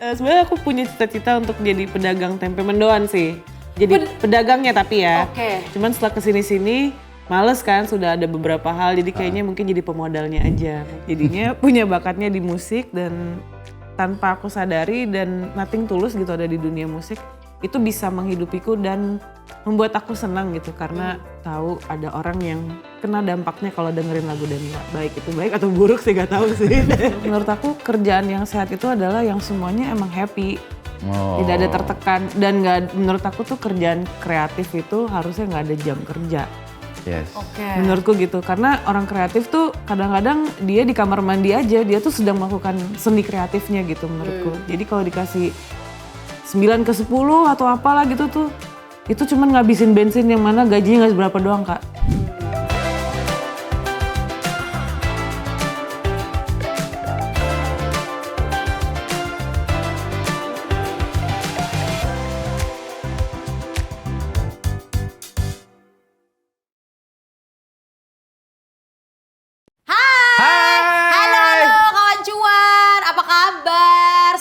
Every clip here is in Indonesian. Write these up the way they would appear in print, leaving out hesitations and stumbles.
Sebenarnya aku punya cita-cita untuk jadi pedagang tempe mendoan sih. Jadi pedagangnya tapi ya. Oke. Cuman setelah kesini-sini males kan, sudah ada beberapa hal, jadi kayaknya mungkin jadi pemodalnya aja. Jadinya punya bakatnya di musik dan tanpa aku sadari dan nothing tulus gitu ada di dunia musik, itu bisa menghidupiku dan membuat aku senang gitu karena tahu ada orang yang kena dampaknya kalau dengerin lagu Danila. Baik itu baik atau buruk sih gak tahu sih. Menurut aku kerjaan yang sehat itu adalah yang semuanya emang happy. Tidak ada tertekan dan menurut aku tuh kerjaan kreatif itu harusnya nggak ada jam kerja. Yes. Menurutku gitu, karena orang kreatif tuh kadang-kadang dia di kamar mandi aja, dia tuh sedang melakukan seni kreatifnya gitu menurutku. Jadi kalau dikasih 9 ke 10 atau apalah gitu tuh, itu cuman ngabisin bensin yang mana gajinya nggak seberapa doang Kak.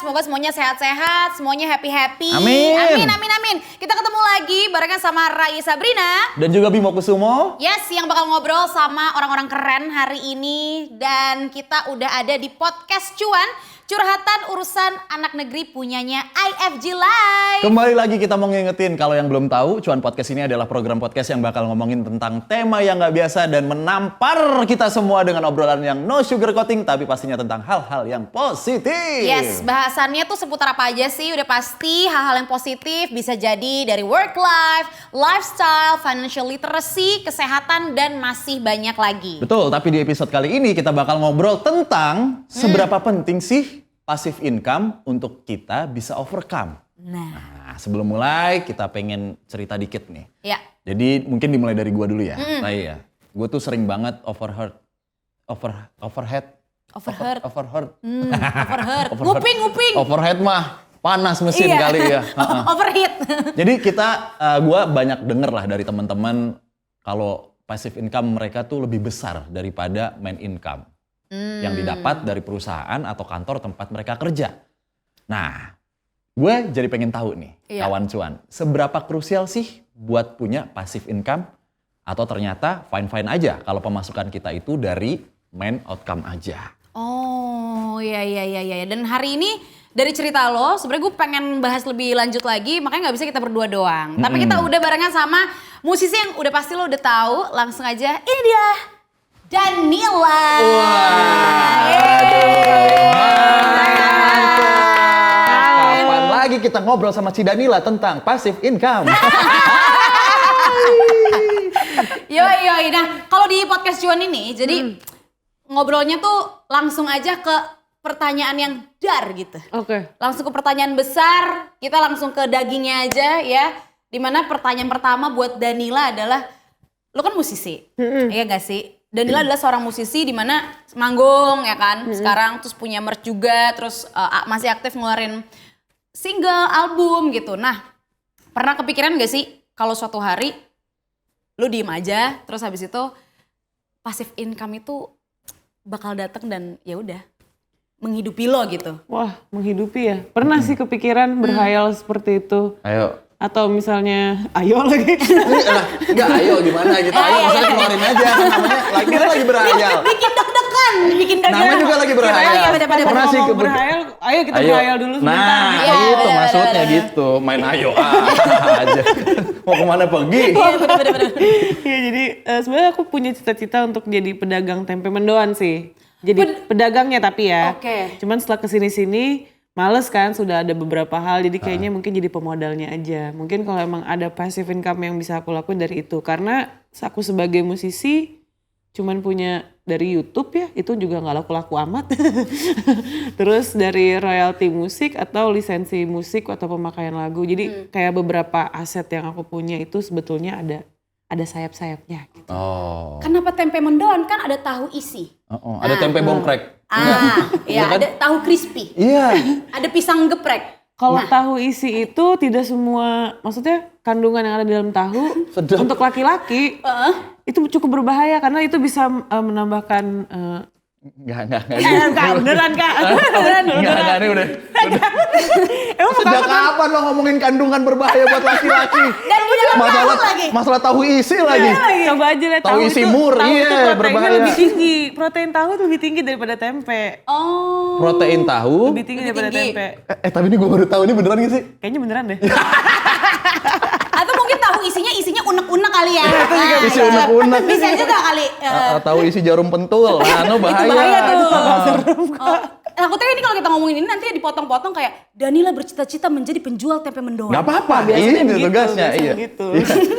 Semoga semuanya sehat-sehat, semuanya happy-happy. Amin. Amin. Kita ketemu lagi barengan sama Rai Sabrina. Dan juga Bimo Kusumo. Yes, yang bakal ngobrol sama orang-orang keren hari ini. Dan kita udah ada di podcast Cuan. Curhatan urusan anak negeri punyanya IFG Live. Kembali lagi kita mau ngingetin kalau yang belum tahu, Cuan Podcast ini adalah program podcast yang bakal ngomongin tentang tema yang gak biasa dan menampar kita semua dengan obrolan yang no sugar coating, tapi pastinya tentang hal-hal yang positif. Yes, bahasannya tuh seputar apa aja sih? Udah pasti hal-hal yang positif, bisa jadi dari work life, lifestyle, financial literacy, kesehatan, dan masih banyak lagi. Betul, tapi di episode kali ini kita bakal ngobrol tentang seberapa penting sih passive income untuk kita bisa overcome. Nah, sebelum mulai kita pengen cerita dikit nih. Ya. Jadi mungkin dimulai dari gua dulu ya. Ya. Gue tuh sering banget overheard. Nguping. Overhead mah panas mesin kali ya. Overheat. Jadi gua banyak denger lah dari teman-teman kalau passive income mereka tuh lebih besar daripada main income. Yang didapat dari perusahaan atau kantor tempat mereka kerja. Nah, gue jadi pengen tahu nih, kawan cuan, seberapa krusial sih buat punya passive income? Atau ternyata fine-fine aja kalau pemasukan kita itu dari main outcome aja? Oh, iya. Dan hari ini dari cerita lo, sebenarnya gue pengen bahas lebih lanjut lagi, makanya nggak bisa kita berdua doang. Tapi kita udah barengan sama musisi yang udah pasti lo udah tahu, langsung aja ini dia. Danila. Kapan lagi kita ngobrol sama si Danila tentang passive income? Yoi. Nah, kalau di podcast Cuan ini, jadi ngobrolnya tuh langsung aja ke pertanyaan yang dar gitu. Oke. Langsung ke pertanyaan besar, kita langsung ke dagingnya aja ya. Dimana pertanyaan pertama buat Danila adalah, lo kan musisi, iya gak sih? Danila adalah seorang musisi di mana manggung ya kan, sekarang terus punya merch juga, terus masih aktif ngeluarin single, album gitu. Nah, pernah kepikiran gak sih kalau suatu hari lu diem aja, terus habis itu passive income itu bakal datang dan ya udah menghidupi lo gitu? Wah, menghidupi ya. Pernah sih kepikiran berhayal seperti itu. Ayo. Atau misalnya, ayo lagi. Enggak, ayo gimana gitu. Ayo misalnya keluarin aja. Namanya lagi berhayal. Bikin deg-degan. Namanya juga lagi berhayal. Pernah sih berhayal, ayo kita berhayal dulu sebentar. Nah, itu maksudnya gitu. Main ayo aja. Mau kemana pergi? Iya, bener-bener. Iya, jadi sebenarnya aku punya cita-cita untuk jadi pedagang tempe mendoan sih. Jadi pedagangnya tapi ya. Cuman setelah kesini-sini males kan, sudah ada beberapa hal, jadi kayaknya mungkin jadi pemodalnya aja. Mungkin kalau emang ada passive income yang bisa aku lakuin dari itu. Karena aku sebagai musisi cuman punya dari YouTube ya, itu juga gak laku-laku amat. Terus dari royalti musik atau lisensi musik atau pemakaian lagu. Jadi kayak beberapa aset yang aku punya itu sebetulnya ada sayap-sayapnya gitu. Oh. Kenapa tempe mendoan? Kan ada tahu isi. Ada tempe bongkrek. Iya, kan? Ada tahu crispy. Iya. Ada pisang geprek. Kalau tahu isi itu tidak semua, maksudnya kandungan yang ada di dalam tahu untuk laki-laki itu cukup berbahaya karena itu bisa menambahkan Enggak. Beneran Kak. Beneran. Enggak, ini udah. Emang Sejak kapan lo ngomongin kandungan berbahaya buat laki-laki? Dan di dalam tahun lagi. Masalah tahu isi lagi. Coba aja lihat Tahu isi mur, tahu iya, itu proteinnya berbahaya. lebih tinggi. Protein tahu itu lebih tinggi daripada tempe. Oh. Protein tahu. Lebih tinggi Lebih daripada tinggi. tempe. Tapi ini gue baru tahu, ini beneran gak sih? Kayaknya beneran deh. Atau mungkin tahu isinya unek-unek kali ya. Isi unek-unek. Bisa juga kali. Tahu isi jarum pentul. Nah, bahaya. Itu bahaya tuh. Takutnya ini kalau kita ngomongin ini nanti dipotong-potong kayak Danila bercita-cita menjadi penjual tempe mendoan. Gak apa-apa, Biasanya ini begitu, tugasnya. biasanya Iya. gitu.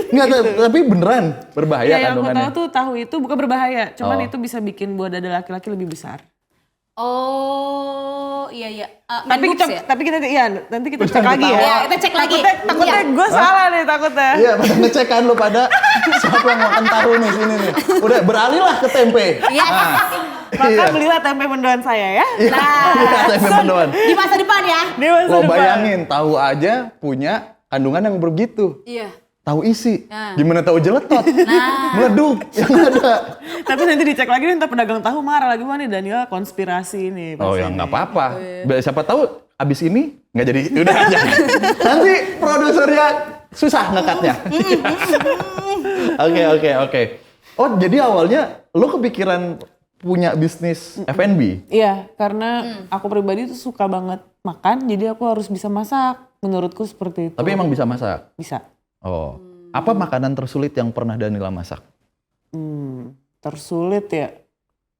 Enggak, tapi beneran berbahaya Ya, yang aku kandungannya. tahu tuh tahu itu bukan berbahaya, cuman Oh. itu bisa bikin buah dada laki-laki lebih besar. Oh, iya. Tapi Menbooks kita, ya? tapi kita ya nanti kita cek lagi ya. Iya, kita cek lagi. Takutnya Iya. gue salah nih takutnya. Iya, pada ngecek kan lu pada siapa yang makan tahu nih sini nih. Udah beralihlah ke tempe. Iya. Maka Iya. belilah tempe mendoan saya ya. Nah, Tempe mendoan. di masa depan ya. Di masa Lo depan. bayangin, tahu aja punya kandungan yang begitu. Iya. Tahu isi. Nah. Gimana tahu jeletot? Meleduk. Yang ada. Tapi nanti dicek lagi nih, ntar pedagang tahu marah lagi, wah nih Daniel konspirasi nih. Oh pasti ya nih. nggak apa-apa. Siapa tahu abis ini nggak jadi. Udah aja. Nanti produsernya susah ngekatnya. Oke. Oh jadi awalnya lo kepikiran punya bisnis F&B? Iya, karena aku pribadi tuh suka banget makan, jadi aku harus bisa masak. Menurutku seperti itu. Tapi emang bisa masak? Bisa. Oh. Apa makanan tersulit yang pernah Danila masak? Tersulit ya.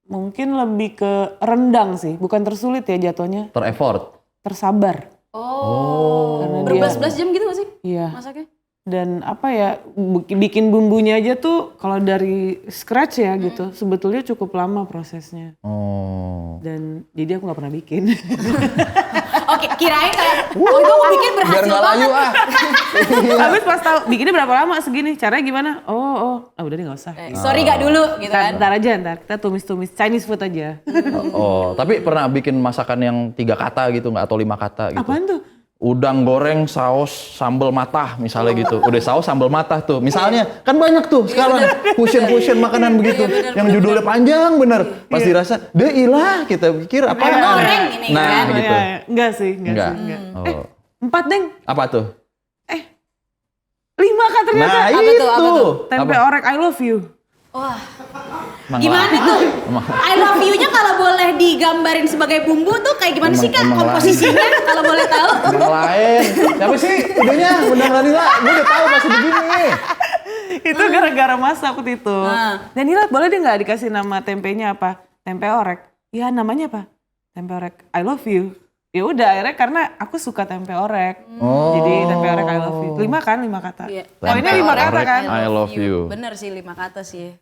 Mungkin lebih ke rendang sih, bukan tersulit ya jatuhnya. Ter-effort? Tersabar. Karena dia, Berbelas-belas jam gitu gak sih iya. masaknya? Dan apa ya, bikin bumbunya aja tuh kalau dari scratch ya gitu, sebetulnya cukup lama prosesnya. Oh. Dan jadi aku nggak pernah bikin. Oke, kirain kayak, oh itu aku bikin Biar berhasil nggak layu banget. Habis pas tahu bikinnya berapa lama segini, caranya gimana? Udah deh nggak usah. Sorry gak dulu gitu kan. Ntar aja, kita tumis-tumis Chinese food aja. Oh, tapi pernah bikin masakan yang 3 kata gitu nggak atau 5 kata gitu? Apaan tuh? Udang goreng saus sambal matah misalnya gitu. Udah saus sambal matah tuh. Misalnya kan banyak tuh sekarang fusion makanan begitu yang judulnya panjang bener. Pas dirasa, deh ilah kita pikir apa? goreng ini Nah kan. gitu. Ya, enggak sih. Enggak. Sih. Oh. 4 deng. Apa tuh? 5 kan ternyata. Nah Apa itu. tuh, apa tuh? Tempe Apa? orek I love you. Wah, Emang gimana lah. tuh? Emang- I love you-nya kalau boleh digambarin sebagai bumbu tuh kayak gimana sih Kak Emang komposisinya kalau boleh tahu? Yang lain. Siapa sih? Udahnya, undang Danila. Gue udah tahu pasti begini. Itu gara-gara masak waktu itu. Nah. Danila boleh deh nggak dikasih nama tempenya apa? Tempe orek. Ya namanya apa? Tempe orek I love you. Ya udah akhirnya karena aku suka tempe orek. Oh. Jadi tempe orek I love you. 5 kan 5 kata. Iya. Poinnya 5 kata orek, kan? I love you. Bener sih 5 kata sih.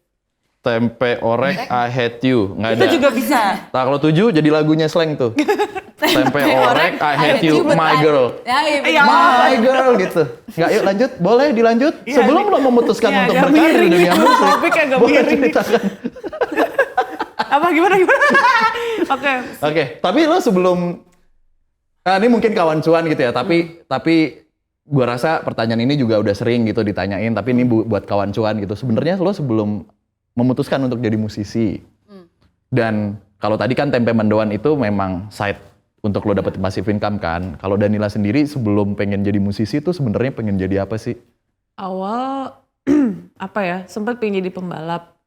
Tempe orek I hate you. Nggak ada. Itu juga bisa. Nah kalau 7 jadi lagunya slang tuh. Tempe orek I hate you, but my girl. Ya, iya, Iya. My girl gitu. Nggak, yuk lanjut. Boleh dilanjut? Sebelum lo memutuskan Iya, untuk agak berkarir di miring. dunia musik. Topik agak boleh miring. ceritakan. Apa gimana? Oke. Oke, tapi lo sebelum ini mungkin kawan cuan gitu ya, tapi gua rasa pertanyaan ini juga udah sering gitu ditanyain, tapi ini buat kawan cuan gitu. Sebenarnya lo sebelum memutuskan untuk jadi musisi, dan kalau tadi kan tempe mendoan itu memang side untuk lo dapet passive income kan. Kalau Danila sendiri sebelum pengen jadi musisi tuh sebenarnya pengen jadi apa sih? Awal apa ya? Sempat pengen jadi pembalap.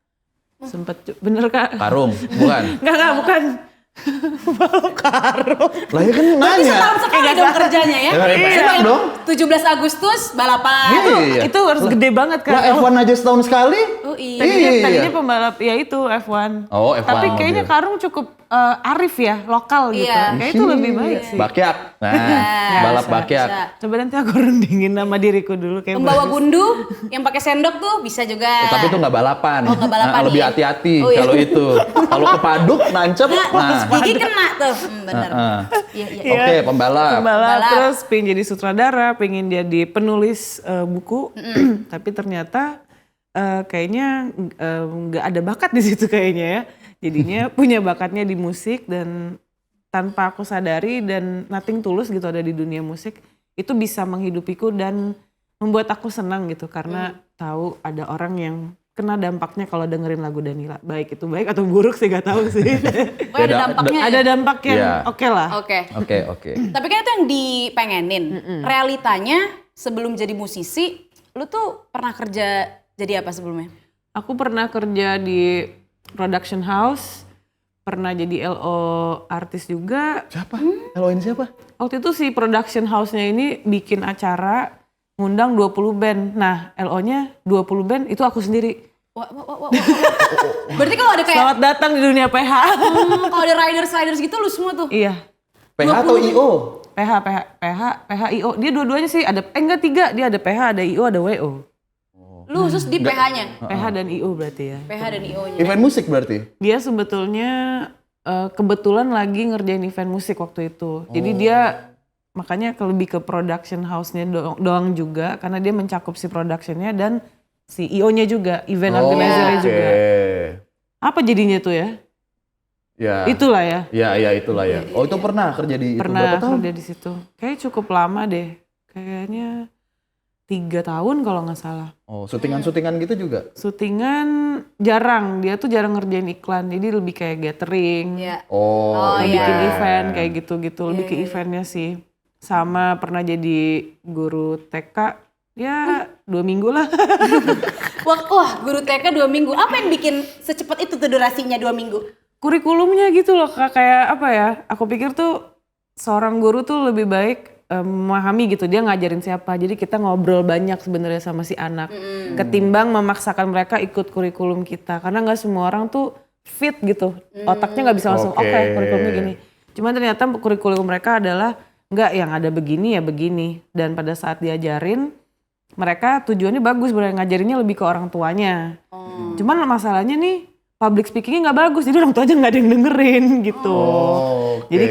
Bener Kak? Karung, bukan? Enggak bukan. Lah ya kan nanya. Setahun sekali dong kerjanya ya. Enak dong. 17 Agustus balapan. Iya. Itu harus gede banget Kak. Lah F1 aja setahun sekali? Oh iya. Tadinya pembalap ya itu F1. Oh, F1 Tapi kayaknya mobil. Karung cukup arif ya, lokal gitu. Iya. Kayak itu lebih baik sih. Bakyak. Nah, balap bakyak. bisa. Coba nanti aku rundingin nama diriku dulu kayak Membawa bagus. gundu yang pakai sendok tuh bisa juga. Tapi itu nggak balapan. Oh, nggak balapan, Nah, lebih iya. hati-hati Oh, iya. kalau itu. Kalau kepaduk, nancep, nah. Gigi kena tuh. Bener. Iya, iya. Oke, pembalap. Pembalap, terus pengen jadi sutradara, pengen jadi penulis buku, tapi ternyata kayaknya nggak ada bakat di situ kayaknya ya. Jadinya punya bakatnya di musik dan tanpa aku sadari dan nothing tulus gitu ada di dunia musik itu bisa menghidupiku dan membuat aku senang gitu karena tahu ada orang yang kena dampaknya kalau dengerin lagu Danila. Baik itu baik atau buruk sih gak tahu sih. Ada dampaknya. Ada dampak yang oke lah. Oke. Tapi kan itu yang dipengenin. Realitanya sebelum jadi musisi, lu tuh pernah kerja jadi apa sebelumnya? Aku pernah kerja di production house, pernah jadi LO artis juga. Siapa? LO ini siapa? Waktu itu si production house-nya ini bikin acara ngundang 20 band. Nah, LO-nya 20 band itu aku sendiri. Wah. Berarti kalau ada kayak Selamat datang di dunia PH. Kalau ada riders gitu lu semua tuh. Iya. PH atau IO? PH, IO. Dia dua-duanya sih ada, enggak 3. Dia ada PH, ada IO, ada WO. Lu khusus di PH-nya? PH dan IO berarti ya. PH dan IO-nya. Event musik berarti? Dia sebetulnya kebetulan lagi ngerjain event musik waktu itu. Jadi dia makanya lebih ke production house-nya doang juga. Karena dia mencakup si production-nya dan si IO-nya juga, event organizer-nya juga. Apa jadinya tuh ya? Ya. Itulah ya. Ya itulah ya. Oh itu pernah kerja di itu berapa tahun? Pernah kerja di situ. Kayaknya cukup lama deh. Kayaknya 3 tahun kalau nggak salah. Oh syutingan gitu juga? Syutingan jarang. Dia tuh jarang ngerjain iklan. Jadi lebih kayak gathering. Iya. Bikin event kayak gitu-gitu. Lebih ke eventnya sih. Sama pernah jadi guru TK. Ya 2 minggu lah. Wah, guru TK 2 minggu. Apa yang bikin secepat itu tuh durasinya 2 minggu? Kurikulumnya gitu loh, kayak apa ya, aku pikir tuh seorang guru tuh lebih baik memahami gitu, dia ngajarin siapa, jadi kita ngobrol banyak sebenarnya sama si anak, ketimbang memaksakan mereka ikut kurikulum kita, karena nggak semua orang tuh fit gitu, otaknya nggak bisa langsung oke, kurikulumnya gini, cuman ternyata kurikulum mereka adalah nggak yang ada begini ya begini, dan pada saat diajarin, mereka tujuannya bagus, ngajarinnya lebih ke orang tuanya, cuman masalahnya nih, public speakingnya nggak bagus, jadi orang tua aja nggak ada yang dengerin gitu. Jadi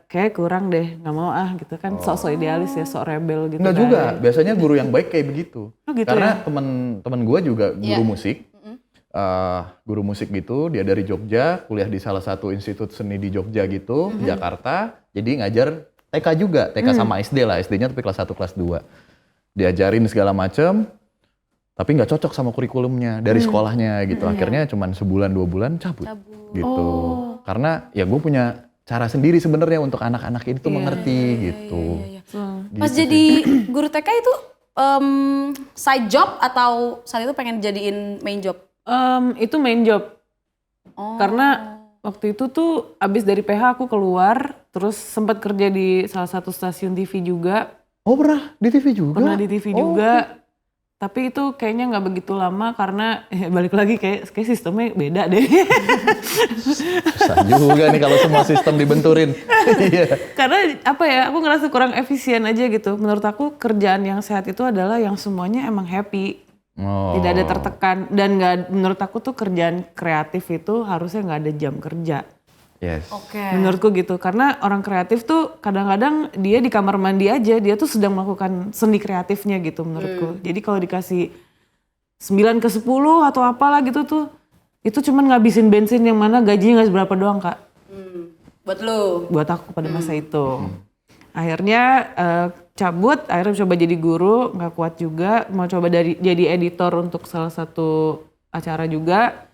kayak kurang deh, nggak mau gitu kan, sok-sok idealis ya, sok rebel gitu. Enggak juga, biasanya guru yang baik kayak begitu. Gitu karena ya? temen gue juga guru musik, guru musik gitu, dia dari Jogja, kuliah di salah satu institut seni di Jogja gitu, Jakarta, jadi ngajar TK juga, TK sama SD lah, SD-nya tapi kelas 1, kelas 2. Diajarin segala macem, tapi nggak cocok sama kurikulumnya dari sekolahnya gitu. Akhirnya cuman sebulan 2 bulan cabut. Gitu. Karena ya gue punya cara sendiri sebenarnya untuk anak-anak ini tuh mengerti gitu. Pas jadi guru TK itu side job atau saat itu pengen jadiin main job? Itu main job. Karena waktu itu tuh abis dari PH aku keluar, terus sempat kerja di salah satu stasiun TV juga. Oh pernah di TV juga? Pernah di TV juga. Tapi itu kayaknya nggak begitu lama karena balik lagi kayak sistemnya beda deh. Susah juga nih kalau semua sistem dibenturin. Karena apa ya, aku ngerasa kurang efisien aja gitu. Menurut aku kerjaan yang sehat itu adalah yang semuanya emang happy. Tidak ada tertekan. Dan menurut aku tuh kerjaan kreatif itu harusnya nggak ada jam kerja. Yes. Menurutku gitu, karena orang kreatif tuh kadang-kadang dia di kamar mandi aja, dia tuh sedang melakukan seni kreatifnya gitu menurutku. Jadi kalau dikasih 9 ke 10 atau apalah gitu tuh, itu cuman ngabisin bensin yang mana gajinya gak seberapa doang Kak. Buat lu? Buat aku pada masa itu. Akhirnya cabut, akhirnya coba jadi guru, gak kuat juga, mau coba jadi editor untuk salah satu acara juga.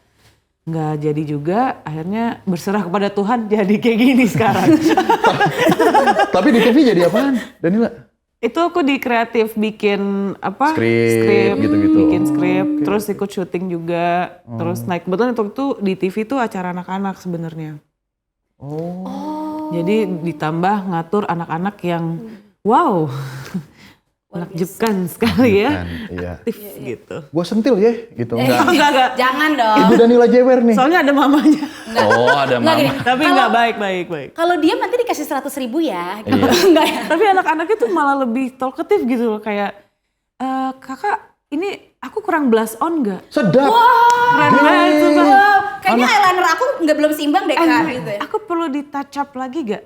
Nggak jadi juga, akhirnya berserah kepada Tuhan jadi kayak gini sekarang. Tapi di TV jadi apaan, Danila? Itu aku di kreatif bikin apa? Skrip gitu-gitu. Bikin skrip, terus ikut syuting juga, terus naik. Kebetulan itu di TV tuh acara anak-anak sebenarnya. Jadi ditambah ngatur anak-anak yang wow. Menakjubkan sekali ya, aktif gitu. Gue sentil ya, gitu. Enggak. Jangan dong. Ibu Danila Jewer nih. Soalnya ada mamanya. Ada mama. Tapi enggak baik. Kalau dia nanti dikasih 100.000 ya. Enggak ya. Tapi anak-anaknya tuh malah lebih talkative gitu loh. Kayak, kakak ini aku kurang blush on gak? Sedap. Keren banget tuh. Kayaknya eyeliner aku belum seimbang deh Kak. Gitu ya. Aku perlu di touch up lagi gak?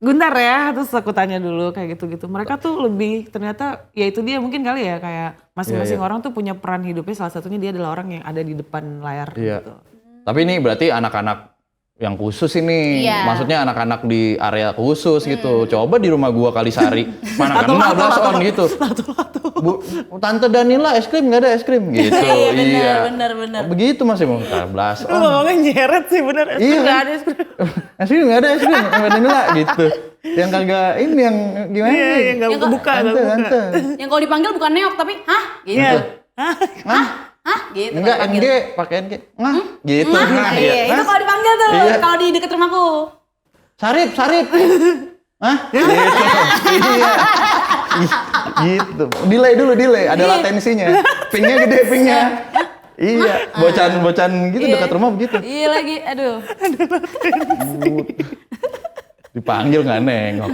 Bentar ya, terus aku tanya dulu kayak gitu-gitu. Mereka tuh lebih ternyata, ya itu dia mungkin kali ya, kayak masing-masing orang tuh punya peran hidupnya, salah satunya dia adalah orang yang ada di depan layar gitu. Tapi ini berarti anak-anak yang khusus ini. Iya. Maksudnya anak-anak di area khusus gitu. Coba di rumah gua Kalisari, mana kenal Blason gitu. Bu, Tante Danila es krim nggak ada es krim gitu. Iya, benar. Begitu masih mau Blason. Lu ngomongnya nyeret sih bener. Iya. Nggak ada es krim. Es krim nggak ada es krim, Mbak Danila gitu. Yang kagak ini yang gimana? Iya, nih? nggak kebuka. Tante. Yang kalau dipanggil bukan neok tapi hah gitu. Iya. Hah gitu. Enggak, kalau NG, dipanggil. pakai NG. Ngah, gitu. Hah? Ngah, Iya, ya. itu kalau dipanggil tuh Iya. kalau di deket rumahku. Sarip. Hah? Gitu. Iya. Gitu. Delay dulu, ada latensinya. Pingnya gede, pingnya. Iya, bocan gitu Iya. dekat rumah begitu. Iya lagi, aduh. Dipanggil nggak nengok.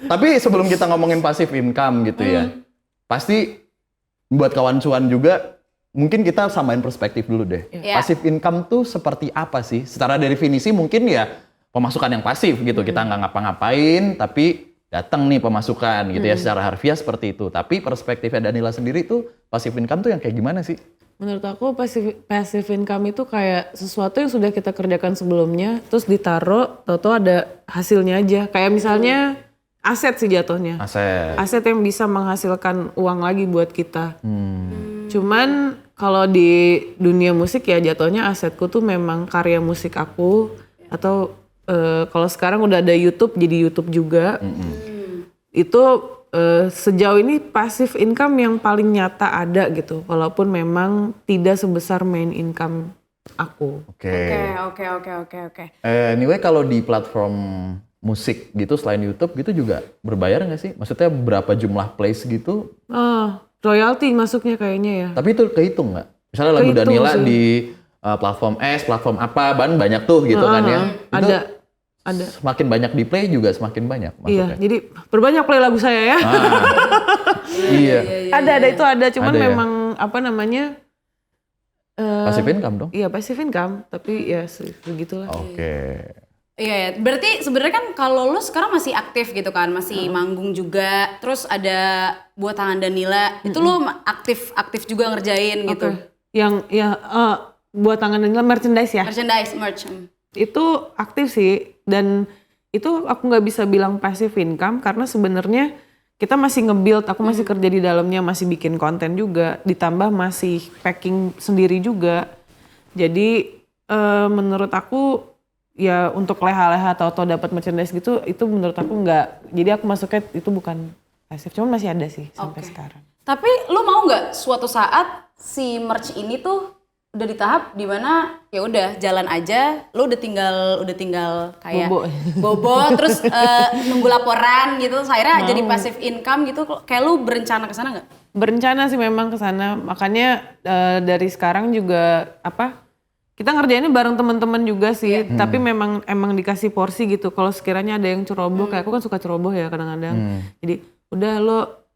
Tapi sebelum kita ngomongin passive income gitu ya, pasti buat kawan cuan juga mungkin kita samain perspektif dulu deh. Iya. Passive income tuh seperti apa sih? Secara definisi mungkin ya pemasukan yang pasif gitu. Kita nggak ngapa-ngapain tapi datang nih pemasukan gitu ya, secara harfiah seperti itu. Tapi perspektifnya Danila sendiri tuh passive income tuh yang kayak gimana sih? Menurut aku passive income itu kayak sesuatu yang sudah kita kerjakan sebelumnya, terus ditaruh, tahu-tahu ada hasilnya aja. Kayak misalnya aset sih jatuhnya. Aset yang bisa menghasilkan uang lagi buat kita. Cuman kalau di dunia musik ya jatuhnya asetku tuh memang karya musik aku, atau kalau sekarang udah ada YouTube jadi YouTube juga. Itu sejauh ini passive income yang paling nyata ada gitu, walaupun memang tidak sebesar main income aku. Oke. Oke. Anyway, kalau di platform musik gitu selain YouTube gitu juga berbayar nggak sih? Maksudnya berapa jumlah plays gitu? Royalty masuknya kayaknya ya. Tapi itu kehitung nggak? Misalnya lagu Kehitung Danila sih. di platform S, platform apa, banyak tuh gitu kan ya? Itu Ada. semakin banyak di play juga semakin banyak Iya, masuknya. jadi perbanyak play lagu saya ya. Iya. Ada itu ada, cuman Ada ya? memang apa namanya? Passive income dong? Iya passive income, tapi ya begitulah. Oke. Iya ya, berarti sebenarnya kan kalau lo sekarang masih aktif gitu kan, masih manggung juga, terus ada buat tangan Danila, itu lo aktif juga ngerjain gitu. Oke. Yang ya buat tangan Danila merchandise ya. Merch. Itu aktif sih, dan itu aku nggak bisa bilang passive income karena sebenarnya kita masih nge-build, aku masih kerja di dalamnya, masih bikin konten juga, ditambah masih packing sendiri juga. Jadi menurut aku ya untuk leha-leha atau dapat merchandise gitu, itu menurut aku nggak. Jadi aku masuknya itu bukan passive, cuman masih ada sih sampai sekarang. Tapi lo mau nggak suatu saat si merch ini tuh udah di tahap dimana ya udah jalan aja, lo udah tinggal kayak bobo terus nunggu laporan gitu, terus akhirnya jadi passive income gitu, kayak lo berencana ke sana nggak? Berencana sih memang ke sana, makanya dari sekarang juga kita ngerjainnya bareng teman-teman juga sih, tapi emang dikasih porsi gitu. Kalau sekiranya ada yang ceroboh, kayak aku kan suka ceroboh ya kadang-kadang. Jadi udah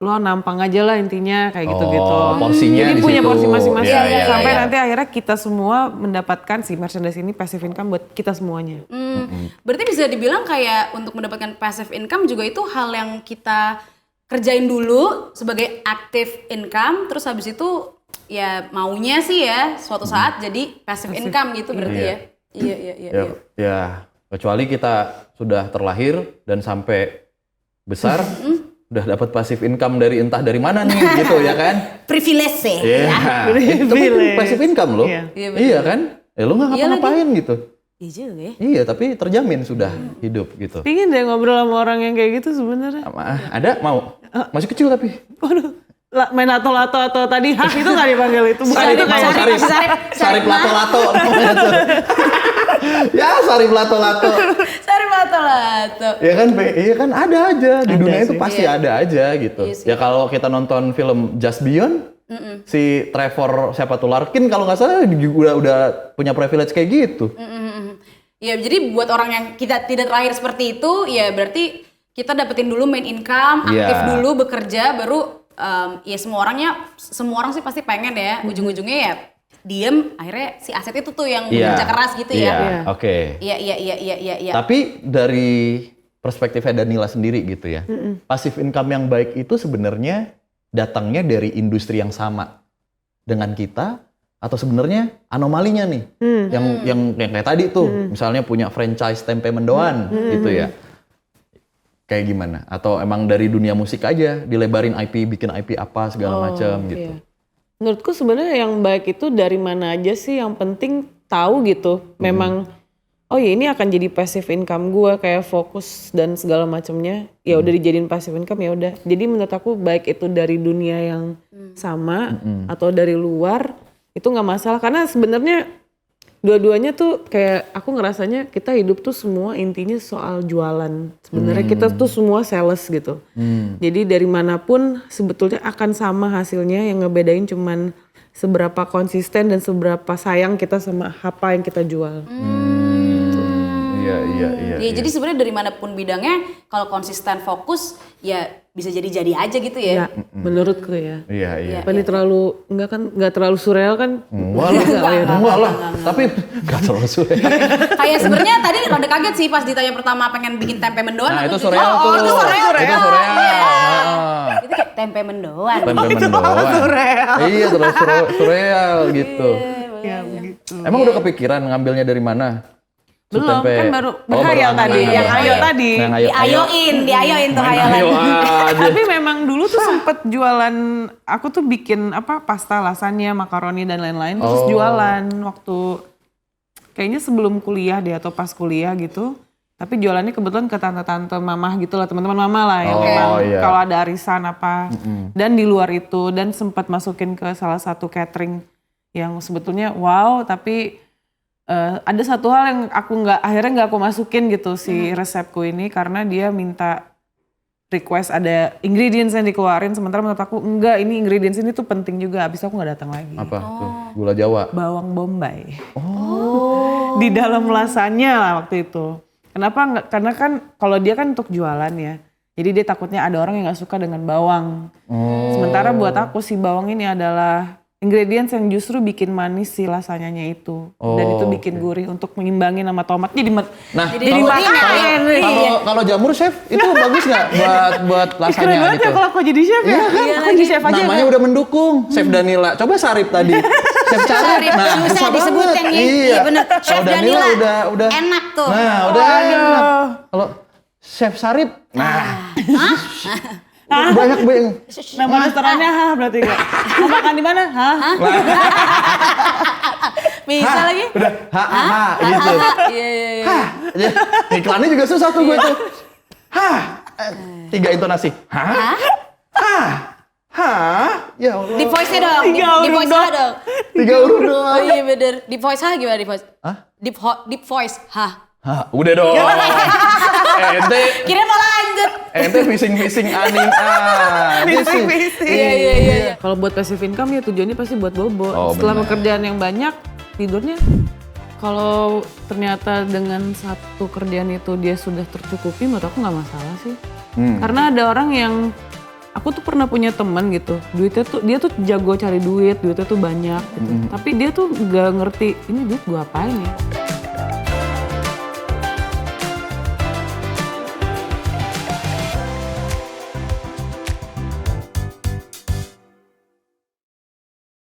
lo nampang aja lah intinya kayak gitu-gitu. Porsinya jadi di punya situ. porsi masing-masing sampai iya. nanti akhirnya kita semua mendapatkan si merchandise ini passive income buat kita semuanya. Berarti bisa dibilang kayak untuk mendapatkan passive income juga itu hal yang kita kerjain dulu sebagai active income, terus habis itu ya maunya sih ya suatu saat jadi passive income gitu berarti ya. Iya. Ya, kecuali kita sudah terlahir dan sampai besar, udah dapat passive income dari entah dari mana nih gitu ya kan? Privilege sih. Iya. Itu kan passive income loh. Iya kan? Lo nggak ngapa-ngapain gitu. Iya juga ya. Iya, tapi terjamin sudah hidup gitu. Pingin deh ngobrol sama orang yang kayak gitu sebenarnya. Ada mau? Masih kecil tapi. Waduh, main lato-lato atau tadi hak itu nggak dipanggil itu, bukan itu kayak Sarip lato-lato. Ya, sarip lato-lato. Sarip lato-lato. Iya kan ada aja di Ada dunia itu sih. pasti ada aja gitu. Iya sih. Ya kalau kita nonton film Just Beyond, si Trevor siapa tuh Larkin kalau nggak salah udah punya privilege kayak gitu. Ya jadi buat orang yang kita tidak terlahir seperti itu, ya berarti kita dapetin dulu main income, aktif dulu bekerja, baru ya semua orang sih pasti pengen ya, ujung-ujungnya ya diem, akhirnya si aset itu tuh yang bekerja keras gitu ya. Iya, oke. Iya. Tapi dari perspektifnya Danila sendiri gitu ya, passive income yang baik itu sebenarnya datangnya dari industri yang sama dengan kita atau sebenarnya anomalinya nih yang kayak tadi tuh misalnya punya franchise tempe mendoan gitu ya. Kayak gimana? Atau emang dari dunia musik aja dilebarin IP, bikin IP apa segala macam gitu. Iya. Menurutku sebenarnya yang baik itu dari mana aja sih, yang penting tahu gitu. Memang oh ya ini akan jadi passive income gue, kayak fokus dan segala macamnya. Ya udah dijadiin passive income ya udah. Jadi menurut aku baik itu dari dunia yang sama atau dari luar itu nggak masalah, karena sebenarnya dua-duanya tuh kayak aku ngerasanya kita hidup tuh semua intinya soal jualan. Sebenarnya kita tuh semua sales gitu. Jadi dari manapun sebetulnya akan sama hasilnya, yang ngebedain cuman seberapa konsisten dan seberapa sayang kita sama apa yang kita jual. Iya. Jadi sebenarnya dari manapun bidangnya, kalau konsisten fokus ya bisa jadi aja gitu ya. Menurutku ya. Iya. Apa ini terlalu nggak terlalu surreal kan? Enggak lah. Tapi nggak terlalu sulit. Kayak sebenarnya tadi rada kaget sih pas ditanya pertama pengen bikin tempe mendoan. Nah, itu gitu. surreal tuh. Itu surreal. Itu surreal. Itu kayak tempe mendoan. Tempe mendoan. surreal. Iya, terus surreal gitu. Ya begitu. Emang udah kepikiran ngambilnya dari mana? Belum, Tempe. kan baru Oh, berhayal baru tadi, angan. yang ayo tadi. Yang Diayoin tuh hayalan. Ayo aja. Tapi memang dulu tuh sempet jualan, aku tuh bikin pasta, lasagna, makaroni dan lain-lain, terus jualan waktu kayaknya sebelum kuliah deh atau pas kuliah gitu. Tapi jualannya kebetulan ke tante-tante mamah gitu lah, teman-teman mama lah yang memang kalau ada arisan apa. Dan di luar itu, dan sempat masukin ke salah satu catering yang sebetulnya wow, tapi ada satu hal yang akhirnya nggak aku masukin gitu si resepku ini, karena dia minta request ada ingredients yang dikeluarin, sementara menurut aku enggak, ini ingredients ini tuh penting juga, abis itu aku nggak datang lagi. Apa tuh? Gula Jawa. Bawang bombay. Di dalam lasanya lah waktu itu. Kenapa nggak? Karena kan kalau dia kan untuk jualan ya, jadi dia takutnya ada orang yang nggak suka dengan bawang. Sementara buat aku si bawang ini adalah ingredients yang justru bikin manis si lasanyanya itu, dan itu bikin gurih untuk mengimbangin sama tomat. Jadi kalau jamur chef itu bagus nggak buat lasanya keren banget gitu? ya kalau aku jadi chef ya. Aku jadi chef aja. Namanya udah mendukung, Chef Danila. Coba Sarip tadi. Chef Sarip. Nah, susah disebutin nih. Iya bener. Chef Danila udah enak tuh. Nah, udah enak. Kalau Chef Sarip, banyak banget. Nama restorannya berarti enggak. Mau makan di mana? Bisa lagi? Udah gitu. Iya. Iklannya juga susah tuh gue tuh. 3 intonasi. Ya Allah. Di voice-nya dong. Di voice-nya dong. 3 huruf doang. Oh iya bener. Di voice gimana di voice? Deep voice. Udah dong. Ente Kira mau lanjut. Fishing anin Fishing. Iya. Kalau buat passive income ya tujuannya pasti buat bobo. Setelah pekerjaan yang banyak, tidurnya kalau ternyata dengan satu kerjaan itu dia sudah tercukupi, menurut aku nggak masalah sih. Karena ada orang yang, aku tuh pernah punya teman gitu, dia tuh jago cari duitnya tuh banyak gitu. Tapi dia tuh nggak ngerti ini duit gue apain ya.